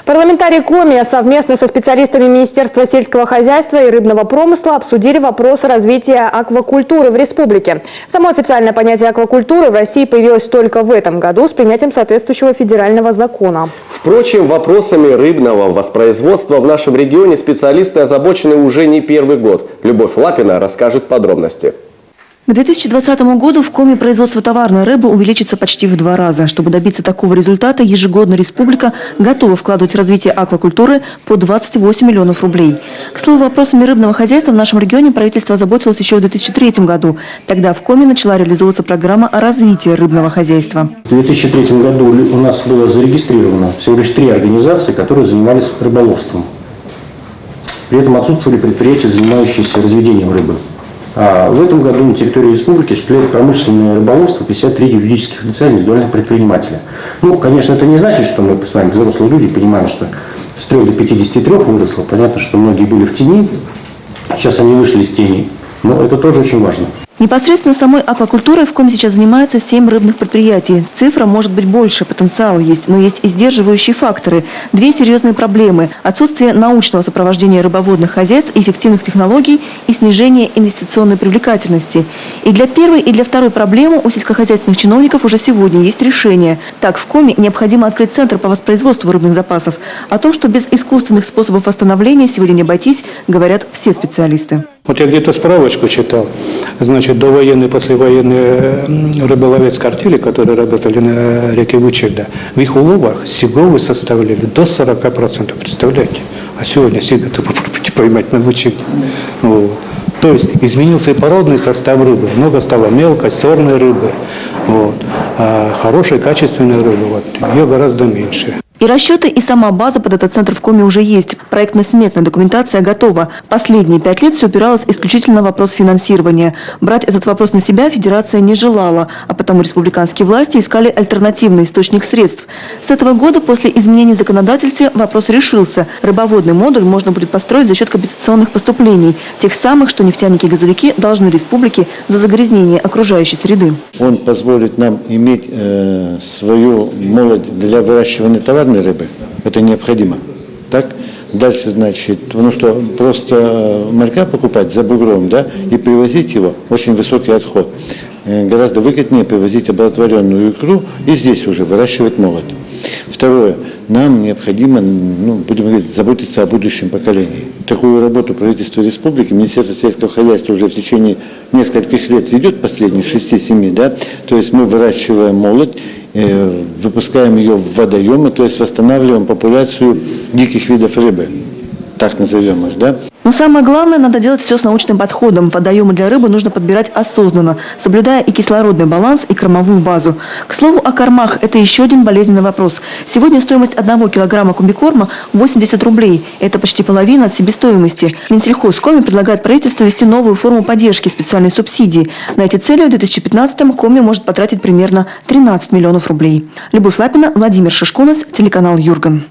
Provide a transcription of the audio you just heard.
Парламентарии Коми совместно со специалистами Министерства сельского хозяйства и рыбного промысла обсудили вопросы развития аквакультуры в республике. Само официальное понятие аквакультуры в России появилось только в этом году с принятием соответствующего федерального закона. Впрочем, вопросами рыбного воспроизводства в нашем регионе специалисты озабочены уже не первый год. Любовь Лапина расскажет подробности. К 2020 году в Коми производство товарной рыбы увеличится почти в 2 раза. Чтобы добиться такого результата, ежегодно республика готова вкладывать в развитие аквакультуры по 28 миллионов рублей. К слову, вопросами рыбного хозяйства в нашем регионе правительство озаботилось еще в 2003 году. Тогда в Коми начала реализовываться программа о развитии рыбного хозяйства. В 2003 году у нас было зарегистрировано всего лишь 3 организации, которые занимались рыболовством. При этом отсутствовали предприятия, занимающиеся разведением рыбы. А в этом году на территории республики осуществляет промышленное рыболовство 53 юридических лица индивидуальных предпринимателей. Ну, конечно, это не значит, что мы с вами, взрослые люди, понимаем, что с 3 до 53 выросло. Понятно, что многие были в тени, сейчас они вышли из тени, но это тоже очень важно. Непосредственно самой аквакультурой в Коми сейчас занимаются 7 рыбных предприятий. Цифра может быть больше, потенциал есть, но есть и сдерживающие факторы. 2 серьезные проблемы – отсутствие научного сопровождения рыбоводных хозяйств, эффективных технологий и снижение инвестиционной привлекательности. И для первой, и для второй проблемы у сельскохозяйственных чиновников уже сегодня есть решение. Так, в Коми необходимо открыть центр по воспроизводству рыбных запасов. О том, что без искусственных способов восстановления сегодня не обойтись, говорят все специалисты. Вот я где-то справочку читал, значит, довоенные, послевоенные рыболовецкие артели, которые работали на реке Вычегда, в их уловах сиговы составляли до 40%, представляете? А сегодня сига-то попробуйте поймать на Вычегде. Вот. То есть изменился и породный состав рыбы, много стало мелкой, сорной рыбы, вот. А хорошей, качественной рыбы, вот, ее гораздо меньше. И расчеты, и сама база под этот центр в Коми уже есть. Проектно-сметная документация готова. Последние 5 лет все упиралось исключительно в вопрос финансирования. Брать этот вопрос на себя федерация не желала, а потому республиканские власти искали альтернативный источник средств. С этого года, после изменений в законодательстве, вопрос решился. Рыбоводный модуль можно будет построить за счет компенсационных поступлений, тех самых, что нефтяники-газовики должны республике за загрязнение окружающей среды. Он позволит нам иметь свою молодь для выращивания товарной рыбы. Это необходимо. Так? Дальше, значит, потому что просто морька покупать за бугром, да, и привозить его, очень высокий отход. Гораздо выгоднее привозить оплодотворенную икру и здесь уже выращивать молоть. Второе. Нам необходимо, будем говорить, заботиться о будущем поколении. Такую работу правительства республики, Министерство сельского хозяйства уже в течение нескольких лет ведет, последних 6-7, да, то есть мы выращиваем молоть, выпускаем ее в водоемы, то есть восстанавливаем популяцию диких видов рыбы, так назовем их, да. Но самое главное, надо делать все с научным подходом. Водоемы для рыбы нужно подбирать осознанно, соблюдая и кислородный баланс, и кормовую базу. К слову о кормах – это еще один болезненный вопрос. Сегодня стоимость 1 килограмма комбикорма – 80 рублей. Это почти половина от себестоимости. Минсельхоз Коми предлагает правительству ввести новую форму поддержки – специальные субсидии. На эти цели в 2015-м Коми может потратить примерно 13 миллионов рублей. Любовь Лапина, Владимир Шишкунас, телеканал Юрган.